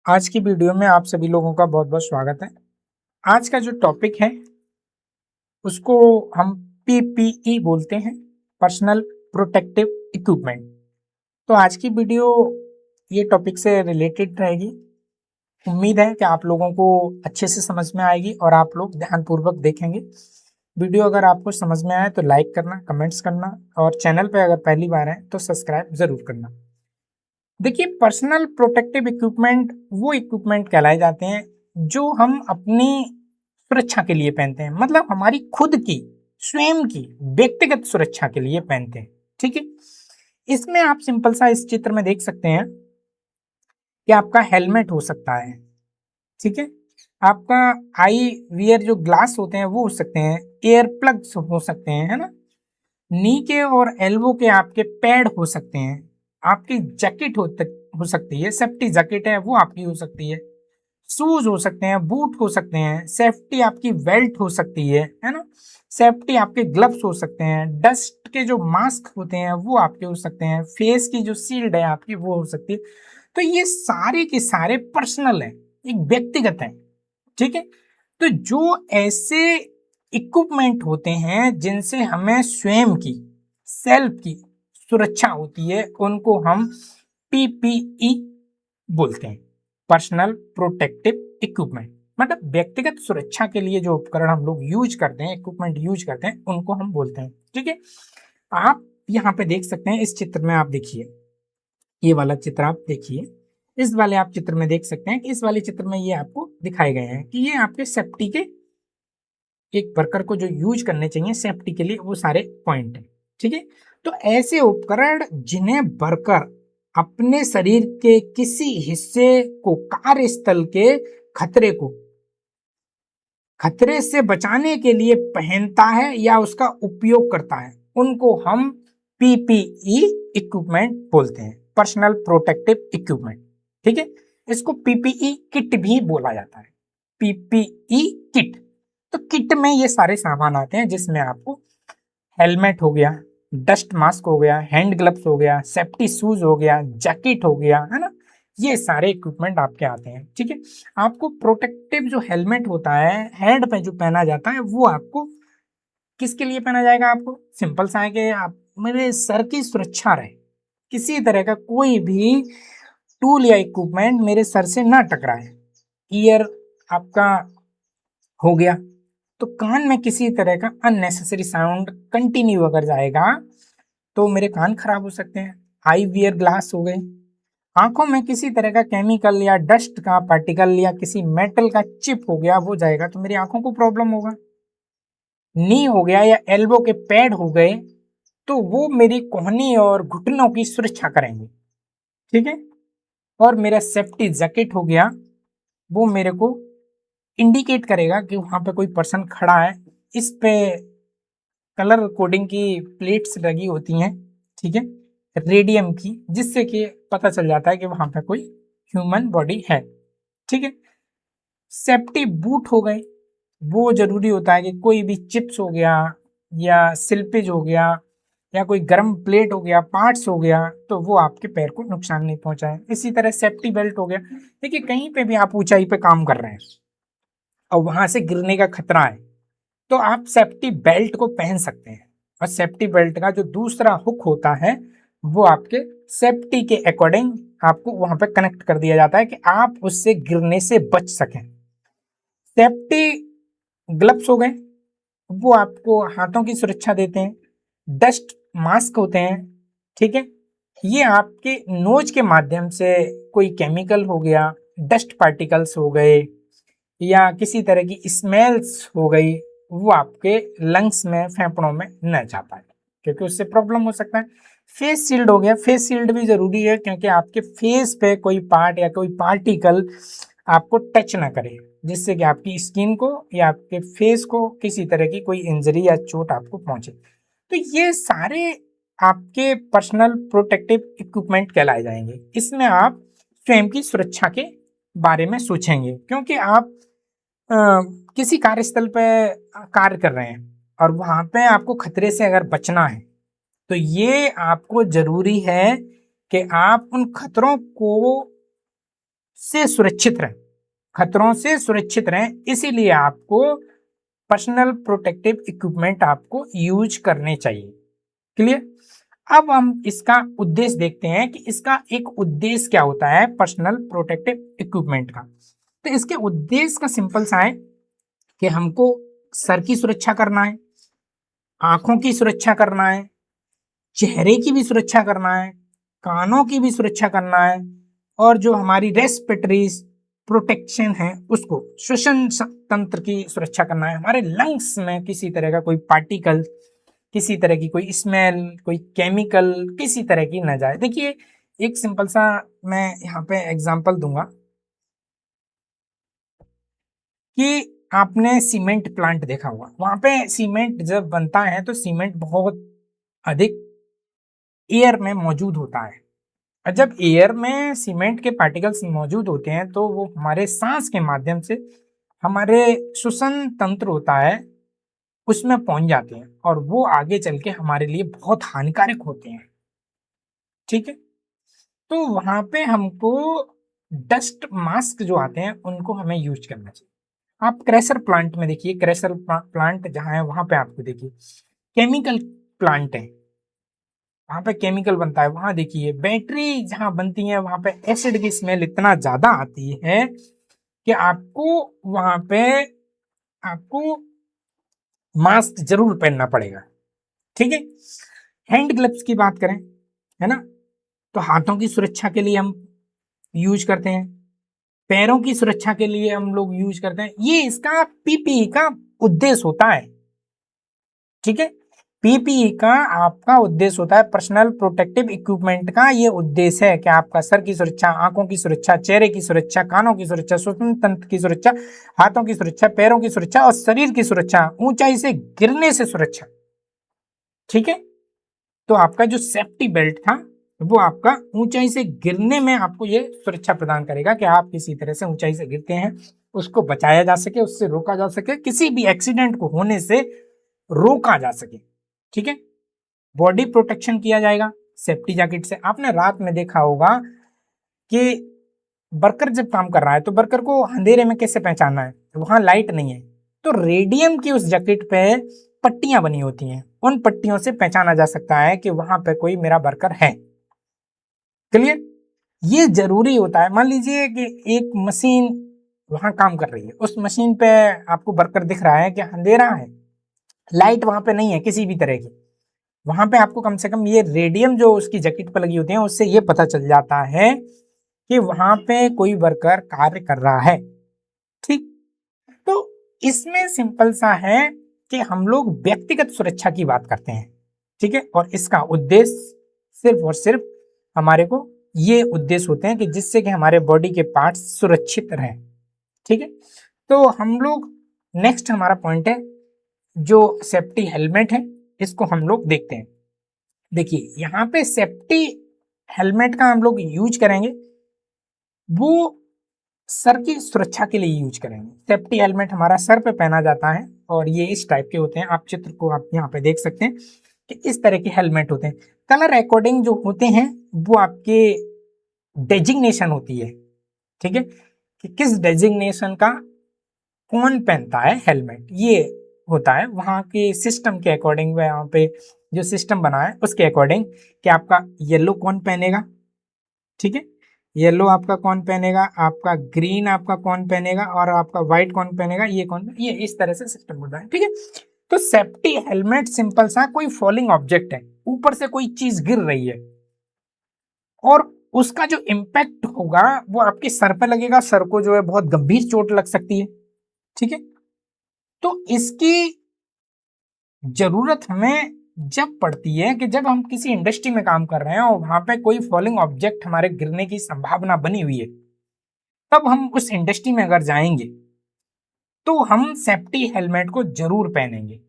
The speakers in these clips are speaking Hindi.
आज की वीडियो में आप सभी लोगों का बहुत बहुत स्वागत है। आज का जो टॉपिक है उसको हम पीपीई बोलते हैं, पर्सनल प्रोटेक्टिव इक्विपमेंट। तो आज की वीडियो ये टॉपिक से रिलेटेड रहेगी। उम्मीद है कि आप लोगों को अच्छे से समझ में आएगी और आप लोग ध्यानपूर्वक देखेंगे वीडियो। अगर आपको समझ में आए तो लाइक करना, कमेंट्स करना और चैनल पे अगर पहली बार है तो सब्सक्राइब जरूर करना। देखिए, पर्सनल प्रोटेक्टिव इक्विपमेंट वो इक्विपमेंट कहलाए जाते हैं जो हम अपनी सुरक्षा के लिए पहनते हैं, मतलब हमारी खुद की, स्वयं की व्यक्तिगत सुरक्षा के लिए पहनते हैं। ठीक है। इसमें आप सिंपल सा इस चित्र में देख सकते हैं कि आपका हेलमेट हो सकता है। ठीक है। आपका आई वियर जो ग्लास होते हैं वो हो सकते हैं, एयर प्लग्स हो सकते हैं, है ना। नी के और एल्बो के आपके पैड हो सकते हैं, आपकी जैकेट हो सकती है, सेफ्टी जैकेट है वो आपकी हो सकती है, शूज हो सकते हैं, बूट हो सकते हैं, सेफ्टी आपकी बेल्ट हो सकती है ना। सेफ्टी आपके ग्लव्स हो सकते हैं, डस्ट के जो मास्क होते हैं वो आपके हो सकते हैं, फेस की जो शील्ड है आपकी वो हो सकती है। तो ये सारे के सारे पर्सनल है, एक व्यक्तिगत है। ठीक है। तो जो ऐसे इक्विपमेंट होते हैं जिनसे हमें स्वयं की, सेल्फ की सुरक्षा होती है, उनको हम पीपीई बोलते हैं, पर्सनल प्रोटेक्टिव इक्विपमेंट। मतलब व्यक्तिगत सुरक्षा के लिए जो उपकरण हम लोग यूज करते हैं, इक्विपमेंट यूज करते हैं, उनको हम बोलते हैं। ठीक है। आप यहाँ पे देख सकते हैं, इस चित्र में आप देखिए, ये वाला चित्र आप देखिए, इस वाले आप चित्र में देख सकते हैं कि इस वाले चित्र में ये आपको दिखाए गए हैं कि ये आपके सेफ्टी के, एक वर्कर को जो यूज करने चाहिए सेफ्टी के लिए, वो सारे पॉइंट है। ठीक है। तो ऐसे उपकरण जिन्हें वर्कर अपने शरीर के किसी हिस्से को, कार्यस्थल के खतरे को, खतरे से बचाने के लिए पहनता है या उसका उपयोग करता है, उनको हम पीपीई इक्विपमेंट बोलते हैं, पर्सनल प्रोटेक्टिव इक्विपमेंट। ठीक है। इसको पीपीई किट भी बोला जाता है, पीपीई किट। तो किट में ये सारे सामान आते हैं जिसमें आपको हेलमेट हो गया, डस्ट मास्क हो गया, हैंड ग्लव्स हो गया, सेफ्टी शूज हो गया, जैकेट हो गया, है ना। ये सारे इक्विपमेंट आपके आते हैं। ठीक है। आपको प्रोटेक्टिव जो हेलमेट होता है, हेड पे जो पहना जाता है, वो आपको किसके लिए पहना जाएगा? आपको सिंपल सा है कि आप, मेरे सर की सुरक्षा रहे, किसी तरह का कोई भी टूल या इक्विपमेंट मेरे सर से ना टकराए। ईयर आपका हो गया, तो कान में किसी तरह का अननेसेसरी साउंड कंटिन्यू अगर जाएगा तो मेरे कान खराब हो सकते हैं। आई वियर ग्लास हो गए, आंखों में किसी तरह का केमिकल या डस्ट का पार्टिकल या किसी मेटल का चिप हो गया, वो जाएगा तो मेरी आंखों को प्रॉब्लम होगा। नी हो गया या एल्बो के पैड हो गए तो वो मेरी कोहनी और घुटनों की सुरक्षा करेंगे। ठीक है। और मेरा सेफ्टी जैकेट हो गया, वो मेरे को इंडिकेट करेगा कि वहां पे कोई पर्सन खड़ा है। इस पे कलर कोडिंग की प्लेट्स लगी होती हैं, ठीक है, रेडियम की, जिससे कि पता चल जाता है कि वहां पे कोई ह्यूमन बॉडी है। ठीक है। सेफ्टी बूट हो गए, वो जरूरी होता है कि कोई भी चिप्स हो गया या सिल्पेज हो गया या कोई गर्म प्लेट हो गया, पार्ट्स हो गया, तो वो आपके पैर को नुकसान नहीं पहुंचाए। इसी तरह सेफ्टी बेल्ट हो गया। देखिए, कहीं पे भी आप ऊंचाई पे काम कर रहे हैं और वहां से गिरने का खतरा है, तो आप सेफ्टी बेल्ट को पहन सकते हैं। और सेफ्टी बेल्ट का जो दूसरा हुक होता है, वो आपके सेफ्टी के अकॉर्डिंग आपको वहां पे कनेक्ट कर दिया जाता है कि आप उससे गिरने से बच सकें। सेफ्टी ग्लव्स हो गए, वो आपको हाथों की सुरक्षा देते हैं। डस्ट मास्क होते हैं, ठीक है, ये आपके नोज के माध्यम से कोई केमिकल हो गया, डस्ट पार्टिकल्स हो गए या किसी तरह की स्मेल्स हो गई, वो आपके लंग्स में, फेफड़ों में न जा पाए, क्योंकि उससे प्रॉब्लम हो सकता है। फेस शील्ड हो गया, फेस शील्ड भी जरूरी है क्योंकि आपके फेस पे कोई पार्ट या कोई पार्टिकल आपको टच ना करे, जिससे कि आपकी स्किन को या आपके फेस को किसी तरह की कोई इंजरी या चोट आपको पहुंचे। तो ये सारे आपके पर्सनल प्रोटेक्टिव इक्विपमेंट कहलाए जाएंगे। इसमें आप स्वयं की सुरक्षा के बारे में सोचेंगे, क्योंकि आप अ, किसी कार्यस्थल पे कार्य कर रहे हैं और वहां पे आपको खतरे से अगर बचना है, तो ये आपको जरूरी है कि आप उन खतरों को से सुरक्षित रहें, खतरों से सुरक्षित रहें, इसीलिए आपको पर्सनल प्रोटेक्टिव इक्विपमेंट आपको यूज करने चाहिए। क्लियर? अब हम इसका उद्देश्य देखते हैं कि इसका एक उद्देश्य क्या होता है पर्सनल प्रोटेक्टिव इक्विपमेंट का। तो इसके उद्देश्य का सिंपल सा है कि हमको सर की सुरक्षा करना है, आंखों की सुरक्षा करना है, चेहरे की भी सुरक्षा करना है, कानों की भी सुरक्षा करना है, और जो हमारी रेस्पिरेटरी प्रोटेक्शन है उसको, श्वसन तंत्र की सुरक्षा करना है। हमारे लंग्स में किसी तरह का कोई पार्टिकल, किसी तरह की कोई स्मेल, कोई केमिकल किसी तरह की ना जाए। देखिए एक सिंपल सा मैं यहाँ पे एग्जांपल दूंगा कि आपने सीमेंट प्लांट देखा होगा, वहां पे सीमेंट जब बनता है तो सीमेंट बहुत अधिक एयर में मौजूद होता है, और जब एयर में सीमेंट के पार्टिकल्स मौजूद होते हैं तो वो हमारे सांस के माध्यम से हमारे श्वसन तंत्र होता है उसमें पहुंच जाते हैं, और वो आगे चल के हमारे लिए बहुत हानिकारक होते हैं। ठीक है, तो वहां पे हमको डस्ट मास्क जो आते हैं उनको हमें यूज करना चाहिए। आप क्रैशर प्लांट में देखिए, क्रैशर प्लांट जहां है वहां पे आपको देखिए केमिकल प्लांट है, वहां पे केमिकल बनता है। वहां देखिए बैटरी जहां बनती है वहां पे एसिड की स्मेल इतना ज्यादा आती है कि आपको वहां पे आपको मास्क जरूर पहनना पड़ेगा। ठीक है, हैंड ग्लव्स की बात करें, है ना, तो हाथों की सुरक्षा के लिए हम यूज करते हैं, पैरों की सुरक्षा के लिए हम लोग यूज करते हैं। ये इसका पीपीई का उद्देश्य होता है। ठीक है, पीपीई का आपका उद्देश्य होता है, पर्सनल प्रोटेक्टिव इक्विपमेंट का ये उद्देश्य है कि आपका सर की सुरक्षा, आंखों की सुरक्षा, चेहरे की सुरक्षा, कानों की सुरक्षा, श्वसन तंत्र की सुरक्षा, हाथों की सुरक्षा, पैरों की सुरक्षा और शरीर की सुरक्षा, ऊंचाई से गिरने से सुरक्षा। ठीक है, तो आपका जो सेफ्टी बेल्ट था वो आपका ऊंचाई से गिरने में आपको ये सुरक्षा प्रदान करेगा कि आप किसी तरह से ऊंचाई से गिरते हैं उसको बचाया जा सके, उससे रोका जा सके, किसी भी एक्सीडेंट को होने से रोका जा सके। ठीक है, बॉडी प्रोटेक्शन किया जाएगा सेफ्टी जैकेट से। आपने रात में देखा होगा कि वर्कर जब काम कर रहा है तो वर्कर को अंधेरे में कैसे पहचानना है, वहां लाइट नहीं है, तो रेडियम की उस जैकेट पे पट्टियां बनी होती हैं, उन पट्टियों से पहचाना जा सकता है कि वहां पे कोई मेरा वर्कर है। क्लियर? ये जरूरी होता है। मान लीजिए कि एक मशीन वहां काम कर रही है, उस मशीन पे आपको वर्कर दिख रहा है कि अंधेरा है, लाइट वहां पे नहीं है किसी भी तरह की, वहां पे आपको कम से कम ये रेडियम जो उसकी जैकेट पर लगी होती है उससे ये पता चल जाता है कि वहां पे कोई वर्कर कार्य कर रहा है। ठीक, तो इसमें सिंपल सा है कि हम लोग व्यक्तिगत सुरक्षा की बात करते हैं। ठीक है, और इसका उद्देश्य सिर्फ और सिर्फ हमारे को ये उद्देश्य होते हैं कि जिससे कि हमारे बॉडी के पार्ट्स सुरक्षित रहें। ठीक है, तो हम लोग नेक्स्ट हमारा पॉइंट है जो सेफ्टी हेलमेट है, इसको हम लोग देखते हैं। देखिए यहाँ पे सेफ्टी हेलमेट का हम लोग यूज करेंगे, वो सर की सुरक्षा के लिए यूज करेंगे। सेफ्टी हेलमेट हमारा सर पे पहना जाता है और ये इस टाइप के होते हैं, आप चित्र को आप यहाँ पे देख सकते हैं कि इस तरह के हेलमेट होते हैं। कलर अकॉर्डिंग जो होते हैं वो आपके डेजिग्नेशन होती है। ठीक है, कि किस डेजिग्नेशन का कौन पहनता है हेलमेट, ये होता है वहां के सिस्टम के अकॉर्डिंग, वहां पे जो सिस्टम बना है उसके अकॉर्डिंग कि आपका येलो कौन पहनेगा। ठीक है, येलो आपका कौन पहनेगा, आपका ग्रीन आपका कौन पहनेगा, और आपका व्हाइट कौन पहनेगा, ये कौन, ये इस तरह से सिस्टम होता है। ठीक है, तो सेफ्टी हेलमेट सिंपल सा, कोई फॉलिंग ऑब्जेक्ट है, ऊपर से कोई चीज गिर रही है और उसका जो इम्पैक्ट होगा वो आपके सर पे लगेगा, सर को जो है बहुत गंभीर चोट लग सकती है। ठीक है, तो इसकी जरूरत हमें जब पड़ती है कि जब हम किसी इंडस्ट्री में काम कर रहे हैं और वहां पे कोई फॉलिंग ऑब्जेक्ट हमारे गिरने की संभावना बनी हुई है, तब हम उस इंडस्ट्री में अगर जाएंगे तो हम सेफ्टी हेलमेट को जरूर पहनेंगे।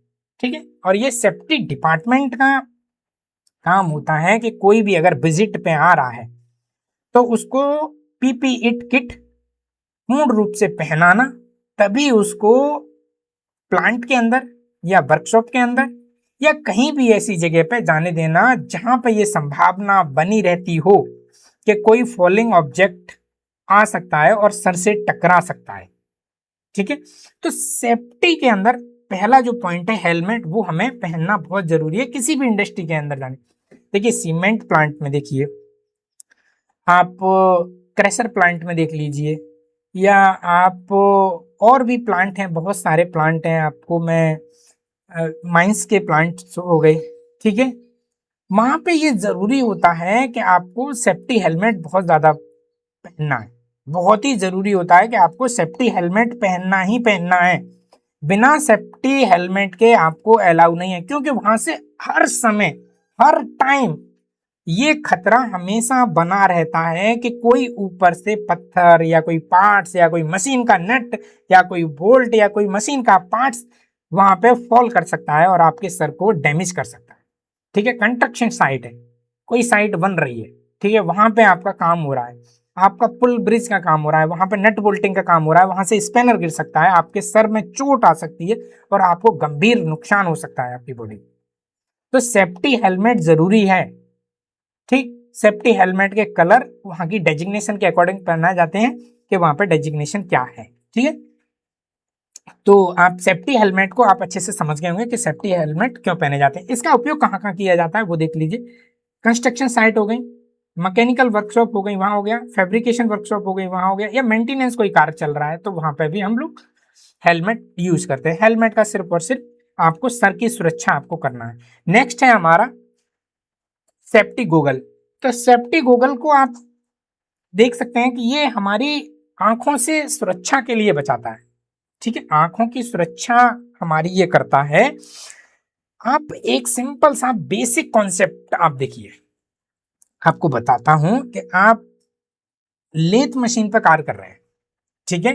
ठीक है, और ये सेफ्टी डिपार्टमेंट का काम होता है कि कोई भी अगर विजिट पे आ रहा है तो उसको पीपीई किट पूर्ण रूप से पहनाना, तभी उसको प्लांट के अंदर या वर्कशॉप के अंदर या कहीं भी ऐसी जगह पे जाने देना जहां पे ये संभावना बनी रहती हो कि कोई फॉलिंग ऑब्जेक्ट आ सकता है और सर से टकरा सकता है। ठीक है, तो सेफ्टी के अंदर पहला जो पॉइंट है हेलमेट, वो हमें पहनना बहुत जरूरी है किसी भी इंडस्ट्री के अंदर जाने। देखिए सीमेंट प्लांट में देखिए, आप क्रेशर प्लांट में देख लीजिए, या आप और भी प्लांट हैं, बहुत सारे प्लांट हैं, आपको मैं माइंस के प्लांट हो गए, ठीक है, वहां पे ये जरूरी होता है कि आपको सेफ्टी हेलमेट बहुत ज्यादा पहनना है। बहुत ही जरूरी होता है कि आपको सेफ्टी हेलमेट पहनना ही पहनना है। बिना सेफ्टी हेलमेट के आपको अलाउ नहीं है, क्योंकि वहां से हर समय, हर टाइम ये खतरा हमेशा बना रहता है कि कोई ऊपर से पत्थर या कोई पार्ट्स या कोई मशीन का नट या कोई बोल्ट या कोई मशीन का पार्ट्स वहां पे फॉल कर सकता है और आपके सर को डैमेज कर सकता है। ठीक है, कंस्ट्रक्शन साइट है, कोई साइट बन रही है, ठीक है, वहां पे आपका काम हो रहा है, आपका पुल ब्रिज का काम हो रहा है, वहां पे नट बोल्टिंग का काम हो रहा है, वहां से स्पैनर गिर सकता है, आपके सर में चोट आ सकती है और आपको गंभीर नुकसान हो सकता है आपकी बॉडी। तो सेफ्टी हेलमेट जरूरी है। ठीक, सेफ्टी हेलमेट के कलर वहां की डेजिग्नेशन के अकॉर्डिंग पहनाए जाते हैं कि वहां पे डेजिग्नेशन क्या है। ठीक है, तो आप सेफ्टी हेलमेट को आप अच्छे से समझ गए होंगे कि सेफ्टी हेलमेट क्यों पहने जाते हैं। इसका उपयोग कहाँ कहाँ किया जाता है वो देख लीजिए। कंस्ट्रक्शन साइट हो गई, मैकेनिकल वर्कशॉप हो गई, वहां हो गया, फैब्रिकेशन वर्कशॉप हो गई, वहां हो गया, या मेंटेनेंस कोई कार चल रहा है तो वहां पे भी हम लोग हेलमेट यूज करते हैं। हेलमेट का सिर्फ और सिर्फ आपको सर की सुरक्षा आपको करना है। नेक्स्ट है हमारा सेफ्टी गोगल। तो सेफ्टी गोगल को आप देख सकते हैं कि ये हमारी आंखों से सुरक्षा के लिए बचाता है। ठीक है, आंखों की सुरक्षा हमारी ये करता है। आप एक सिंपल सा बेसिक कॉन्सेप्ट आप देखिए, आपको बताता हूं कि आप लेथ मशीन पर कार्य कर रहे हैं, ठीक है,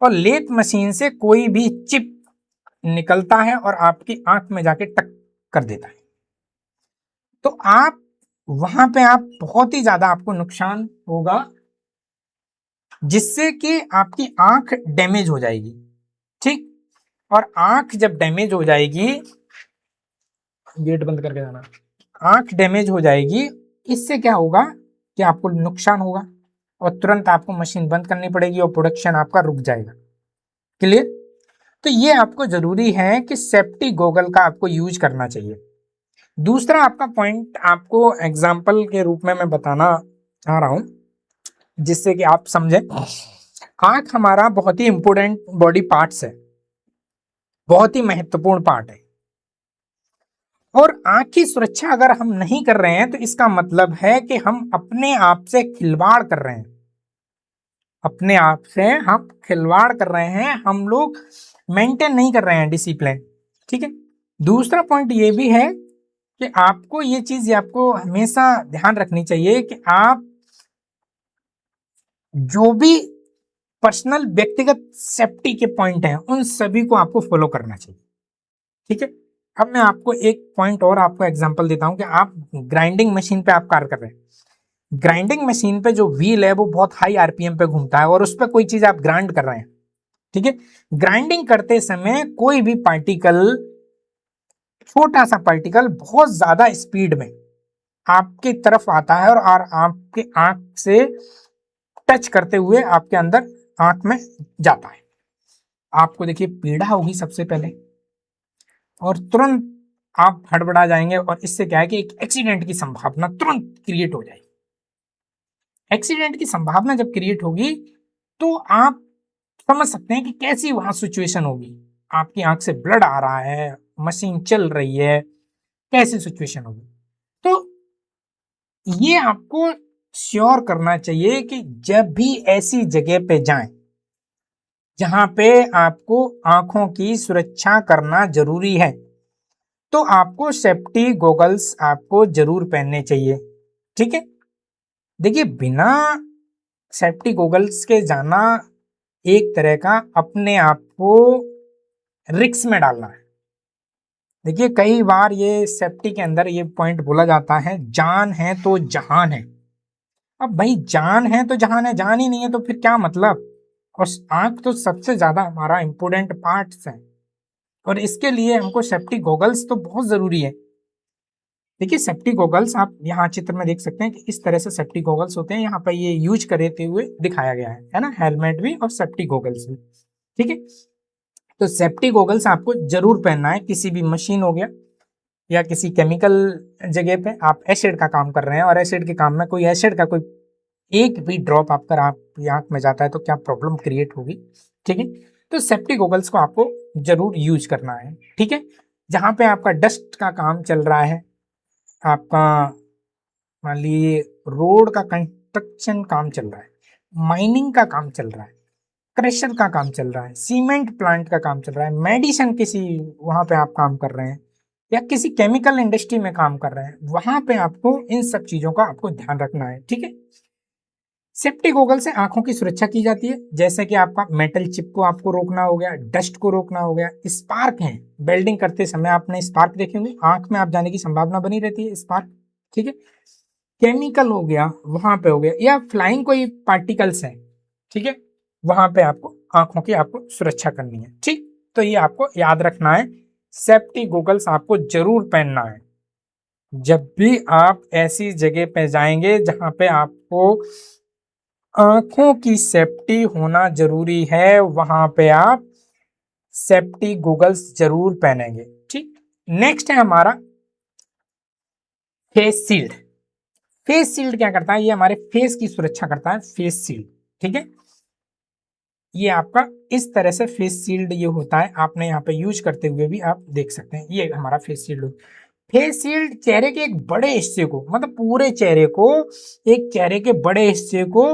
और लेथ मशीन से कोई भी चिप निकलता है और आपकी आंख में जाके टक कर देता है, तो आप वहां पे आप बहुत ही ज्यादा आपको नुकसान होगा, जिससे कि आपकी आंख डैमेज हो जाएगी। ठीक, और आंख जब डैमेज हो जाएगी, गेट बंद करके जाना, आंख डैमेज हो जाएगी, इससे क्या होगा कि आपको नुकसान होगा और तुरंत आपको मशीन बंद करनी पड़ेगी और प्रोडक्शन आपका रुक जाएगा। क्लियर? तो ये आपको जरूरी है कि सेफ्टी गॉगल का आपको यूज करना चाहिए। दूसरा आपका पॉइंट आपको एग्जाम्पल के रूप में मैं बताना चाह रहा हूं, जिससे कि आप समझें। आंख हमारा बहुत ही इंपोर्टेंट बॉडी पार्ट्स है, बहुत ही महत्वपूर्ण पार्ट है, और आंख की सुरक्षा अगर हम नहीं कर रहे हैं तो इसका मतलब है कि हम अपने आप से खिलवाड़ कर रहे हैं, अपने आप से हम खिलवाड़ कर रहे हैं, हम लोग मेंटेन नहीं कर रहे हैं डिसिप्लिन। ठीक है, दूसरा पॉइंट ये भी है कि आपको ये चीज आपको हमेशा ध्यान रखनी चाहिए कि आप जो भी पर्सनल व्यक्तिगत सेफ्टी के पॉइंट हैं उन सभी को आपको फॉलो करना चाहिए। ठीक है, अब मैं आपको एक पॉइंट और आपको एग्जांपल देता हूं कि आप ग्राइंडिंग मशीन पे आप कार्य कर रहे हैं। ग्राइंडिंग मशीन पे जो व्हील है वो बहुत हाई आरपीएम पे घूमता है और उस पर कोई चीज आप ग्राइंड कर रहे हैं। ठीक है, ग्राइंडिंग करते समय कोई भी पार्टिकल, छोटा सा पार्टिकल बहुत ज्यादा स्पीड में आपकी तरफ आता है और आपके आंख से टच करते हुए आपके अंदर आंख में जाता है। आपको देखिए पीड़ा होगी सबसे पहले, और तुरंत आप हड़बड़ा जाएंगे, और इससे क्या है कि एक एक्सीडेंट की संभावना तुरंत क्रिएट हो जाएगी। एक्सीडेंट की संभावना जब क्रिएट होगी तो आप समझ सकते हैं कि कैसी वहां सिचुएशन होगी। आपकी आंख से ब्लड आ रहा है, मशीन चल रही है, कैसी सिचुएशन होगी। तो ये आपको श्योर करना चाहिए कि जब भी ऐसी जगह पे जाएं जहां पे आपको आंखों की सुरक्षा करना जरूरी है, तो आपको सेफ्टी गॉगल्स आपको जरूर पहनने चाहिए। ठीक है, देखिए बिना सेफ्टी गॉगल्स के जाना एक तरह का अपने आप को रिस्क में डालना है। देखिए कई बार ये सेफ्टी के अंदर ये पॉइंट बोला जाता है, जान है तो जहान है। अब भाई जान है तो जहान है, जान ही नहीं है तो फिर क्या मतलब। और आंख तो सबसे ज्यादा हमारा इंपोर्टेंट पार्ट्स है, और इसके लिए हमको सेफ्टी गॉगल्स तो बहुत जरूरी है। देखिए सेफ्टी गॉगल्स आप यहाँ चित्र में देख सकते हैं कि इस तरह से सेफ्टी गॉगल्स होते हैं, यहाँ पर ये यूज करते हुए दिखाया गया है ना, हेलमेट भी और सेफ्टी गॉगल्स भी। ठीक है, तो सेफ्टी गॉगल्स आपको जरूर पहनना है। किसी भी मशीन हो गया या किसी केमिकल जगह पे आप एसिड का काम कर रहे हैं और एसिड के काम में कोई एसिड का कोई एक भी ड्रॉप आपका आंख में जाता है तो क्या प्रॉब्लम क्रिएट होगी। ठीक है, तो सेफ्टी गॉगल्स को आपको जरूर यूज करना है। ठीक है, जहां पे आपका डस्ट का काम चल रहा है, आपका मान लीजिए रोड का कंस्ट्रक्शन काम चल रहा है, माइनिंग का काम चल रहा है, क्रशर का काम चल रहा है, सीमेंट प्लांट का काम चल रहा है, मेडिसिन किसी वहां पे आप काम कर रहे हैं या किसी केमिकल इंडस्ट्री में काम कर रहे हैं, वहां पे आपको इन सब चीजों का आपको ध्यान रखना है। ठीक है, सेफ्टी गॉगल से आंखों की सुरक्षा की जाती है, जैसे कि आपका मेटल चिप को आपको रोकना हो गया, डस्ट को रोकना हो गया, स्पार्क है, वेल्डिंग करते समय आपने स्पार्क देखे होंगे, आंख में आप जाने की संभावना बनी रहती है स्पार्क। ठीक है, केमिकल हो गया वहां पे हो गया, या फ्लाइंग कोई पार्टिकल्स है, ठीक है, वहां पे आपको आंखों की आपको सुरक्षा करनी है। ठीक, तो ये आपको याद रखना है, सेफ्टी गॉगल्स आपको जरूर पहनना है। जब भी आप ऐसी जगह पे जाएंगे जहां पे आपको आंखों की सेफ्टी होना जरूरी है, वहां पे आप सेफ्टी गॉगल्स जरूर पहनेंगे। ठीक, नेक्स्ट है हमारा फेस शील्ड। फेस शील्ड क्या करता है, ये हमारे फेस की सुरक्षा करता है, फेस शील्ड। ठीक है, ये आपका इस तरह से फेस शील्ड ये होता है, आपने यहाँ पे यूज करते हुए भी आप देख सकते हैं, ये हमारा फेस शील्ड। फेस शील्ड चेहरे के एक बड़े हिस्से को, मतलब पूरे चेहरे को, एक चेहरे के बड़े हिस्से को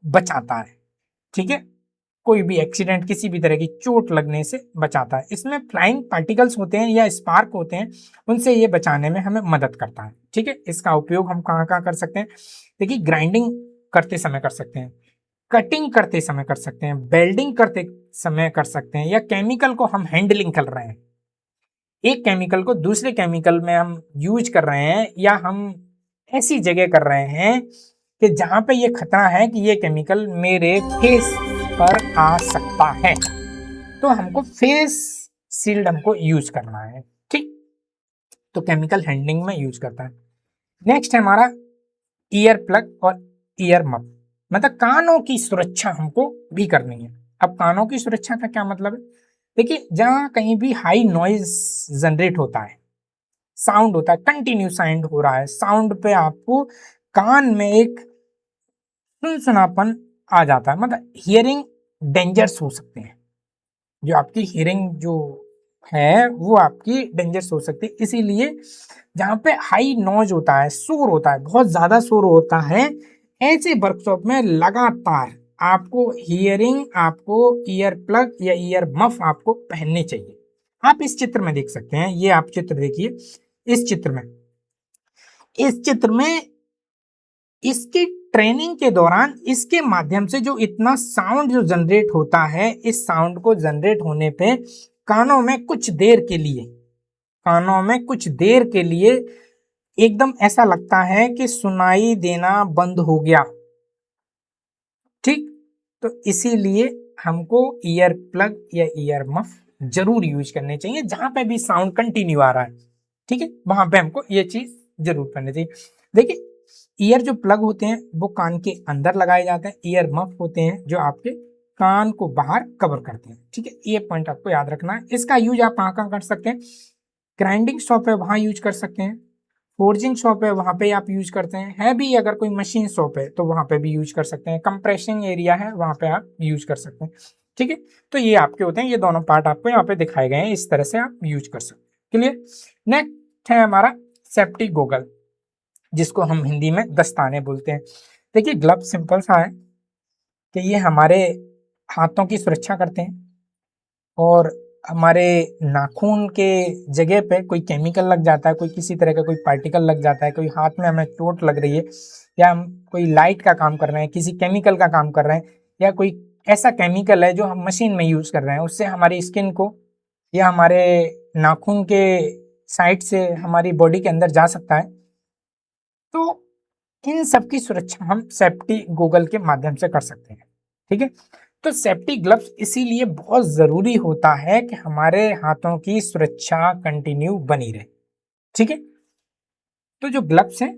बचाता है। ठीक है, कोई भी एक्सीडेंट, किसी भी तरह की चोट लगने से बचाता है। इसमें फ्लाइंग पार्टिकल्स होते हैं या स्पार्क होते हैं, उनसे ये बचाने में हमें मदद करता है। ठीक है, इसका उपयोग हम कहाँ कहाँ कर सकते हैं, देखिए ग्राइंडिंग करते समय कर सकते हैं, कटिंग करते समय कर सकते हैं, वेल्डिंग करते समय कर सकते हैं, या केमिकल को हम हैंडलिंग कर रहे हैं, एक केमिकल को दूसरे केमिकल में हम यूज कर रहे हैं, या हम ऐसी जगह कर रहे हैं कि जहां पे ये खतरा है कि ये केमिकल मेरे फेस पर आ सकता है, तो हमको फेस शील्ड हमको यूज करना है। ठीक, तो केमिकल हैंडलिंग में यूज करता है। नेक्स्ट है हमारा ईयर प्लग और ईयर मफ, मतलब कानों की सुरक्षा हमको भी करनी है। अब कानों की सुरक्षा का क्या मतलब है, देखिए जहां कहीं भी हाई नॉइज जनरेट होता है, साउंड होता है, कंटिन्यू साउंड हो रहा है, साउंड पे आपको कान में एक सुनसुनापन आ जाता है, मतलब हियरिंग डेंजर्स हो सकते हैं, जो आपकी हियरिंग जो है वो आपकी डेंजर्स हो सकती है। इसीलिए जहाँ पे हाई नॉइज होता है, शोर होता है, बहुत ज्यादा शोर होता है, ऐसे वर्कशॉप में लगातार आपको हियरिंग, आपको ईयर प्लग या ईयर मफ आपको पहनने चाहिए। आप इस चित्र में देख सकते हैं, ये आप चित्र देखिए, इस चित्र में, इस चित्र में इसकी ट्रेनिंग के दौरान इसके माध्यम से जो इतना साउंड जो जनरेट होता है, इस साउंड को जनरेट होने पे कानों में कुछ देर के लिए, कानों में कुछ देर के लिए एकदम ऐसा लगता है कि सुनाई देना बंद हो गया। ठीक, तो इसीलिए हमको ईयर प्लग या ईयर मफ जरूर यूज करने चाहिए, जहां पे भी साउंड कंटिन्यू आ रहा है। ठीक है, वहां पे हमको ये चीज जरूर करनी चाहिए। देखिए ईयर जो प्लग होते हैं वो कान के अंदर लगाए जाते हैं, ईयर मफ होते हैं जो आपके कान को बाहर कवर करते हैं। ठीक है, ये पॉइंट आपको याद रखना है। इसका यूज आप कहाँ कहाँ कर सकते हैं, ग्राइंडिंग शॉप है वहां यूज कर सकते हैं, फोर्जिंग शॉप है वहां पे आप यूज करते हैं, है भी अगर कोई मशीन शॉप है तो वहां पे भी यूज कर सकते हैं, कंप्रेसिंग एरिया है वहां पे आप यूज कर सकते हैं। ठीक है, तो ये आपके होते हैं, ये दोनों पार्ट आपको यहाँ पे दिखाए गए हैं, इस तरह से आप यूज कर सकते हैं। क्लियर। नेक्स्ट है हमारा सेफ्टी गोगल, जिसको हम हिंदी में दस्ताने बोलते हैं। देखिए ग्लव सिंपल सा है कि ये हमारे हाथों की सुरक्षा करते हैं, और हमारे नाखून के जगह पे कोई केमिकल लग जाता है, कोई किसी तरह का कोई पार्टिकल लग जाता है, कोई हाथ में हमें चोट लग रही है, या हम कोई लाइट का काम कर रहे हैं, किसी केमिकल का काम कर रहे हैं, या कोई ऐसा केमिकल है जो हम मशीन में यूज कर रहे हैं, उससे हमारी स्किन को या हमारे नाखून के साइड से हमारी बॉडी के अंदर जा सकता है, तो इन सब की सुरक्षा हम सेफ्टी गूगल के माध्यम से कर सकते हैं। ठीक है, तो सेफ्टी ग्लव्स इसीलिए बहुत जरूरी होता है कि हमारे हाथों की सुरक्षा कंटिन्यू बनी रहे। ठीक है, तो जो ग्लव्स हैं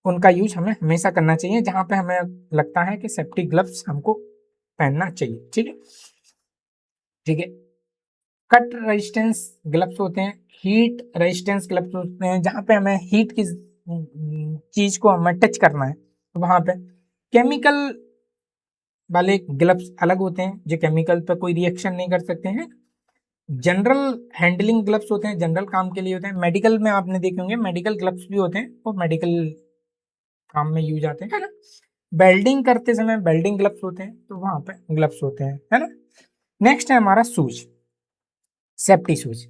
उनका यूज हमें हमेशा करना चाहिए जहां पे हमें लगता है कि सेफ्टी ग्लव्स हमको पहनना चाहिए। ठीक है, ठीक है। कट रेजिस्टेंस ग्लव्स होते हैं, हीट रेजिस्टेंस ग्लव्स होते हैं जहां पे हमें हीट की चीज को हमें टच करना है तो वहां पे। केमिकल वाले ग्लव्स अलग होते हैं जो केमिकल पे कोई रिएक्शन नहीं कर सकते हैं। जनरल हैंडलिंग ग्लव्स होते हैं, जनरल काम के लिए होते हैं। मेडिकल में आपने देखे होंगे मेडिकल ग्लव्स भी होते हैं, वो मेडिकल काम में यूज आते हैं, है ना। वेल्डिंग करते समय वेल्डिंग ग्लव्स होते हैं, तो वहां पे ग्लव्स होते हैं, है ना। नेक्स्ट है हमारा shoes, safety shoes.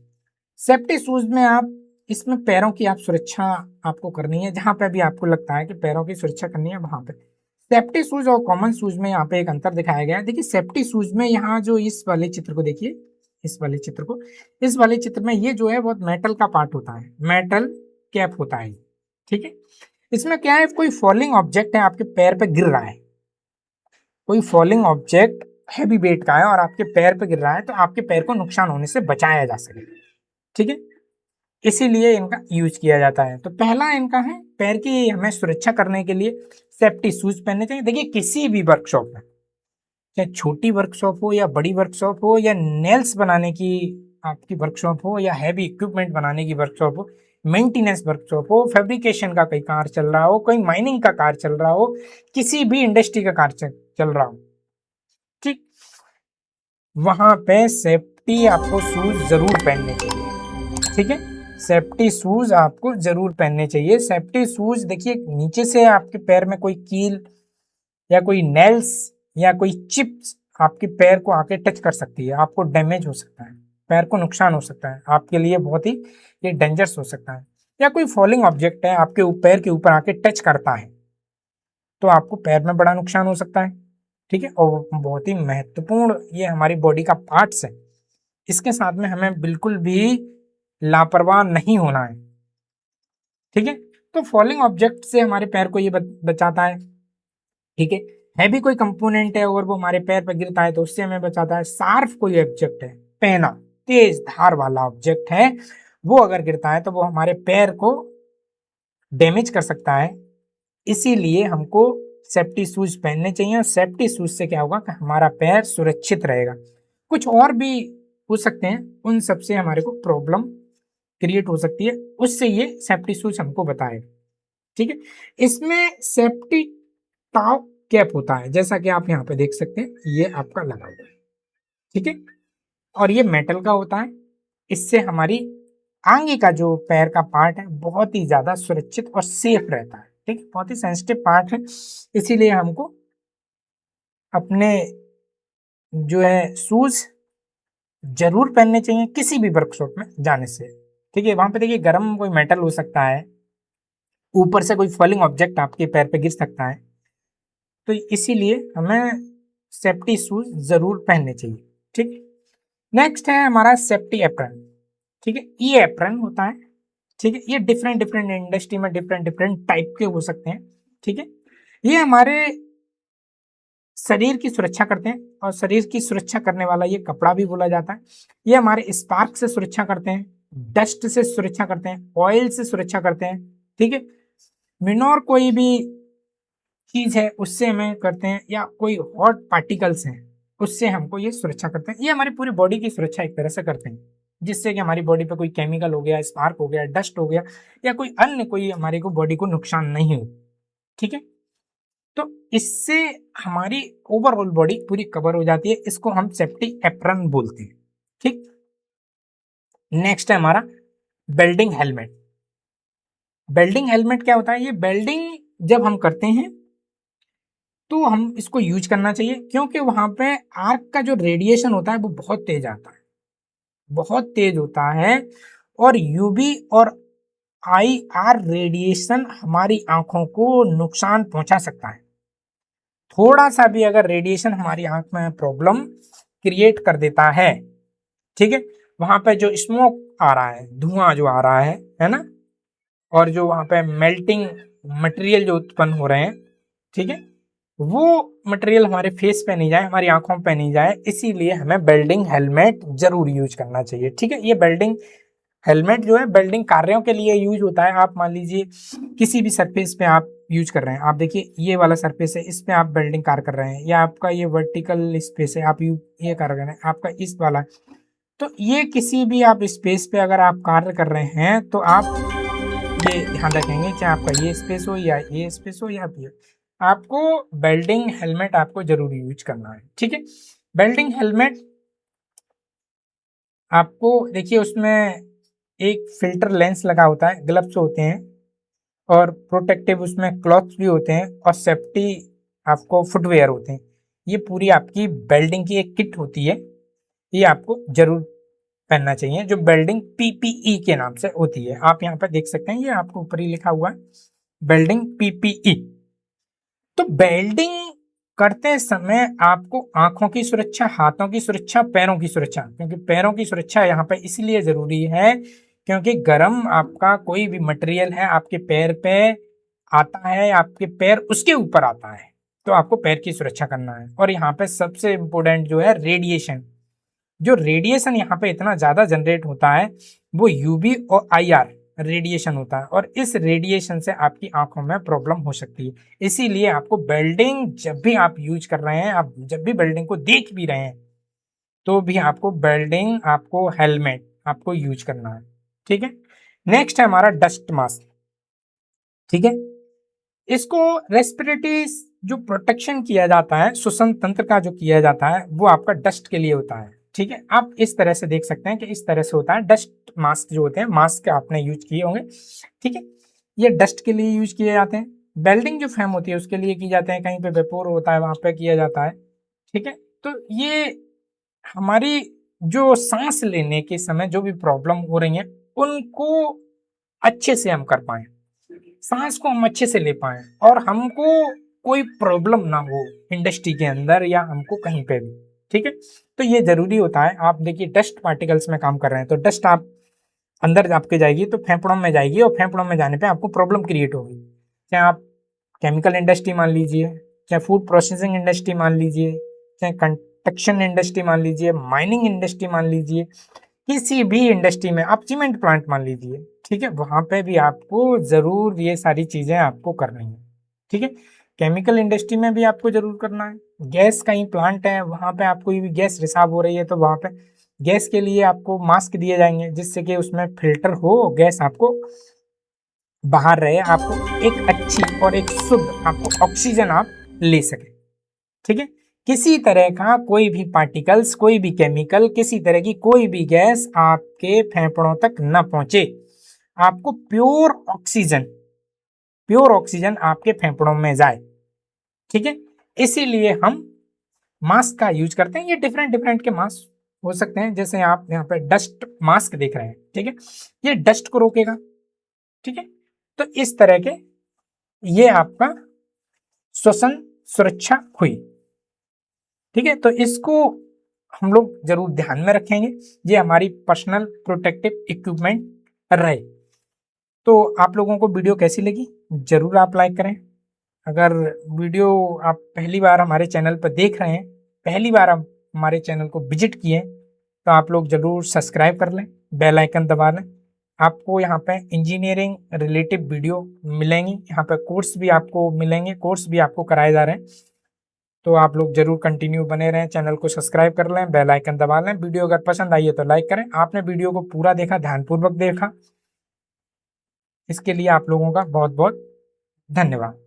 Safety shoes में आप इसमें पैरों की आप सुरक्षा आपको करनी है, जहां पे भी आपको लगता है कि पैरों की सुरक्षा करनी है वहां पे। सेफ्टी शूज और कॉमन शूज में यहाँ पे एक अंतर दिखाया गया है। देखिए सेफ्टी शूज में यहाँ जो इस वाले चित्र को देखिए, इस वाले चित्र को, इस वाले चित्र में ये जो है बहुत मेटल का पार्ट होता है, मेटल कैप होता है, ठीक है। इसमें क्या है, कोई फॉलिंग ऑब्जेक्ट है आपके पैर पे गिर रहा है, कोई फॉलिंग ऑब्जेक्ट हैवी वेट का है और आपके पैर पे गिर रहा है तो आपके पैर को नुकसान होने से बचाया जा सके, ठीक है। इसीलिए इनका यूज किया जाता है। तो पहला इनका है पैर की हमें सुरक्षा करने के लिए सेफ्टी शूज पहनने चाहिए। देखिए किसी भी वर्कशॉप में, चाहे छोटी वर्कशॉप हो या बड़ी वर्कशॉप हो या नेल्स बनाने की आपकी वर्कशॉप हो या हैवी इक्विपमेंट बनाने की वर्कशॉप हो, मेंटेनेंस वर्कशॉप हो, फैब्रिकेशन का कोई कार चल रहा हो, कोई माइनिंग का कार चल रहा हो, किसी भी इंडस्ट्री का कार चल रहा हो, ठीक, वहां पे सेफ्टी आपको शूज जरूर पहनने चाहिए, ठीक है। सेफ्टी शूज आपको जरूर पहनने चाहिए। सेफ्टी शूज देखिए नीचे से आपके पैर में कोई कील या कोई नेल्स या कोई चिप्स आपके पैर को आके टच कर सकती है, आपको डैमेज हो सकता है, पैर को नुकसान हो सकता है, आपके लिए बहुत ही ये डेंजरस हो सकता है। या कोई फॉलिंग ऑब्जेक्ट है आपके पैर के ऊपर आके टच करता है तो आपको पैर में बड़ा नुकसान हो सकता है, ठीक है। और बहुत ही महत्वपूर्ण ये हमारी बॉडी का पार्ट्स है, इसके साथ में हमें बिल्कुल भी लापरवाह नहीं होना है, ठीक है। तो फॉलिंग ऑब्जेक्ट से हमारे पैर को ये बचाता है, ठीक है। हैवी कोई कंपोनेंट है और वो हमारे पैर पर गिरता है तो उससे हमें बचाता है। शार्प कोई ऑब्जेक्ट है, पेना तेज धार वाला ऑब्जेक्ट है, वो अगर गिरता है तो वो हमारे पैर को डैमेज कर सकता है। इसीलिए हमको सेफ्टी शूज पहनने चाहिए और सेफ्टी शूज से क्या होगा कि हमारा पैर सुरक्षित रहेगा। कुछ और भी हो सकते हैं, उन सबसे हमारे को प्रॉब्लम क्रिएट हो सकती है, उससे ये सेफ्टी शूज हमको बताएगा, ठीक है। इसमें सेफ्टी टॉप कैप होता है, जैसा कि आप यहाँ पे देख सकते हैं, ये आपका लगा हुआ है, ठीक है। और ये मेटल का होता है, इससे हमारी आगे का जो पैर का पार्ट है बहुत ही ज्यादा सुरक्षित और सेफ रहता है, ठीक है। बहुत ही सेंसिटिव पार्ट है, इसीलिए हमको अपने जो है शूज जरूर पहनने चाहिए किसी भी वर्कशॉप में जाने से, ठीक है। वहां पे देखिए गर्म कोई मेटल हो सकता है, ऊपर से कोई फॉलिंग ऑब्जेक्ट आपके पैर पे गिर सकता है, तो इसीलिए हमें सेफ्टी शूज जरूर पहनने चाहिए, ठीक है। नेक्स्ट है हमारा सेफ्टी एप्रन, ठीक है। ये एप्रन होता है, ठीक है। ये डिफरेंट डिफरेंट इंडस्ट्री में डिफरेंट डिफरेंट टाइप के हो सकते हैं, ठीक है। ये हमारे शरीर की सुरक्षा करते हैं और शरीर की सुरक्षा करने वाला ये कपड़ा भी बोला जाता है। ये हमारे स्पार्क से सुरक्षा करते हैं, डस्ट से सुरक्षा करते हैं, ऑयल से सुरक्षा करते हैं, ठीक है। मिनोर कोई भी चीज है उससे हमें करते हैं, या कोई हॉट पार्टिकल्स हैं उससे हमको ये सुरक्षा करते हैं। ये हमारी पूरी बॉडी की सुरक्षा एक तरह से करते हैं, जिससे कि हमारी बॉडी पे कोई केमिकल हो गया, स्पार्क हो गया, डस्ट हो गया या कोई अन्य कोई हमारे को बॉडी को नुकसान नहीं हो, ठीक है। तो इससे हमारी ओवरऑल बॉडी पूरी कवर हो जाती है, इसको हम सेफ्टी एप्रन बोलते हैं, ठीक। नेक्स्ट है हमारा बेल्डिंग हेलमेट। बेल्डिंग हेलमेट क्या होता है, ये बेल्डिंग जब हम करते हैं तो हम इसको यूज करना चाहिए, क्योंकि वहां पे आर्क का जो रेडिएशन होता है वो बहुत तेज आता है, बहुत तेज होता है। और यूवी और आई आर रेडिएशन हमारी आंखों को नुकसान पहुंचा सकता है। थोड़ा सा भी अगर रेडिएशन हमारी आंख में प्रॉब्लम क्रिएट कर देता है, ठीक है, वहां पे जो स्मोक आ रहा है, धुआं जो आ रहा है ना, और जो वहां पे मेल्टिंग मटेरियल जो उत्पन्न हो रहे हैं, ठीक है, वो मटेरियल हमारे फेस पे नहीं जाए, हमारी आंखों पे नहीं जाए, इसीलिए हमें बेल्डिंग हेलमेट जरूर यूज करना चाहिए, ठीक है। ये बेल्डिंग हेलमेट जो है बिल्डिंग कार्यों के लिए यूज होता है। आप मान लीजिए किसी भी सरफेस पे आप यूज कर रहे हैं, आप देखिए ये वाला सरफेस है, इस पे आप बिल्डिंग कार्य कर रहे हैं, या आपका ये वर्टिकल स्पेस है, आप ये कार्य कर रहे हैं, आपका इस वाला, तो ये किसी भी आप स्पेस पे अगर आप कार्य कर रहे हैं तो आप ये ध्यान रखेंगे, चाहे आपका ये स्पेस हो या ये स्पेस हो या ये, आपको वेल्डिंग हेलमेट आपको जरूर यूज करना है। ठीक है, वेल्डिंग हेलमेट आपको देखिए उसमें एक फिल्टर लेंस लगा होता है, ग्लव्स होते हैं और प्रोटेक्टिव उसमें क्लॉथ्स भी होते हैं और सेफ्टी आपको फुटवेयर होते हैं। ये पूरी आपकी वेल्डिंग की एक किट होती है, ये आपको जरूर पहनना चाहिए, जो वेल्डिंग पीपीई के नाम से होती है। आप यहाँ पर देख सकते हैं, ये आपको ऊपर ही लिखा हुआ है वेल्डिंग पीपीई। तो वेल्डिंग करते समय आपको आंखों की सुरक्षा, हाथों की सुरक्षा, पैरों की सुरक्षा, क्योंकि पैरों की सुरक्षा यहाँ पे इसलिए जरूरी है क्योंकि गर्म आपका कोई भी मटेरियल है आपके पैर पे आता है, आपके पैर उसके ऊपर आता है, तो आपको पैर की सुरक्षा करना है। और यहाँ पे सबसे इम्पोर्टेंट जो है रेडिएशन, जो रेडिएशन यहाँ पे इतना ज्यादा जनरेट होता है वो यूवी और आईआर रेडिएशन होता है, और इस रेडिएशन से आपकी आंखों में प्रॉब्लम हो सकती है। इसीलिए आपको वेल्डिंग जब भी आप यूज कर रहे हैं, आप जब भी वेल्डिंग को देख भी रहे हैं, तो भी आपको वेल्डिंग, आपको हेलमेट आपको यूज करना है। ठीक है, नेक्स्ट है हमारा डस्ट मास्क। ठीक है, इसको रेस्पिरेटरी जो प्रोटेक्शन किया जाता है, श्वसन तंत्र का जो किया जाता है, वो आपका डस्ट के लिए होता है। ठीक है, आप इस तरह से देख सकते हैं कि इस तरह से होता है। डस्ट मास्क जो होते हैं, मास्क आपने यूज किए होंगे। ठीक है, ये डस्ट के लिए यूज किए जाते हैं। वेल्डिंग जो फ्लेम होती है उसके लिए की जाते हैं, कहीं पे वेपोर होता है वहां पे किया जाता है। ठीक है, तो ये हमारी जो सांस लेने के समय जो भी प्रॉब्लम हो रही है उनको अच्छे से हम कर पाए, सांस को हम अच्छे से ले पाए और हमको कोई प्रॉब्लम ना हो इंडस्ट्री के अंदर या हमको कहीं पे भी। ठीक है, तो ये जरूरी होता है। आप देखिए डस्ट पार्टिकल्स में काम कर रहे हैं, तो डस्ट आप अंदर आपके जाएगी तो फेफड़ों में जाएगी, और फेफड़ों में जाने पे आपको प्रॉब्लम क्रिएट होगी। चाहे आप केमिकल इंडस्ट्री मान लीजिए, चाहे फूड प्रोसेसिंग इंडस्ट्री मान लीजिए, चाहे कंस्ट्रक्शन इंडस्ट्री मान लीजिए, माइनिंग इंडस्ट्री मान लीजिए, किसी भी इंडस्ट्री में, आप सीमेंट प्लांट मान लीजिए, ठीक है, वहां पे भी आपको जरूर ये सारी चीजें आपको करनी है। ठीक है, केमिकल इंडस्ट्री में भी आपको जरूर करना है। गैस कहीं प्लांट है, वहां पे आपको भी गैस रिसाव हो रही है, तो वहां पे गैस के लिए आपको मास्क दिए जाएंगे जिससे कि उसमें फिल्टर हो, गैस आपको बाहर रहे, आपको एक अच्छी और एक शुद्ध आपको ऑक्सीजन आप ले सके। ठीक है, किसी तरह का कोई भी पार्टिकल्स, कोई भी केमिकल, किसी तरह की कोई भी गैस आपके फेफड़ों तक न पहुंचे। आपको प्योर ऑक्सीजन आपके फेफड़ों में जाए। ठीक है, इसीलिए हम मास्क का यूज करते हैं। ये डिफरेंट डिफरेंट के मास्क हो सकते हैं, जैसे आप यहाँ पे डस्ट मास्क देख रहे हैं। ठीक है, ये डस्ट को रोकेगा। ठीक है, तो इस तरह के ये आपका श्वसन सुरक्षा हुई। ठीक है, तो इसको हम लोग जरूर ध्यान में रखेंगे, ये हमारी पर्सनल प्रोटेक्टिव इक्विपमेंट रहे। तो आप लोगों को वीडियो कैसी लगी जरूर आप लाइक करें। अगर वीडियो आप पहली बार हमारे चैनल पर देख रहे हैं, पहली बार आप हमारे चैनल को विजिट किए, तो आप लोग जरूर सब्सक्राइब कर लें, बेल आइकन दबा लें। आपको यहाँ पे इंजीनियरिंग रिलेटिव वीडियो मिलेंगी, यहाँ पे कोर्स भी आपको मिलेंगे, कोर्स भी आपको कराए जा रहे हैं। तो आप लोग जरूर कंटिन्यू बने रहें, चैनल को सब्सक्राइब कर लें, बेल आइकन दबा लें। वीडियो अगर पसंद आई है तो लाइक करें। आपने वीडियो को पूरा देखा, ध्यानपूर्वक देखा, इसके लिए आप लोगों का बहुत बहुत धन्यवाद।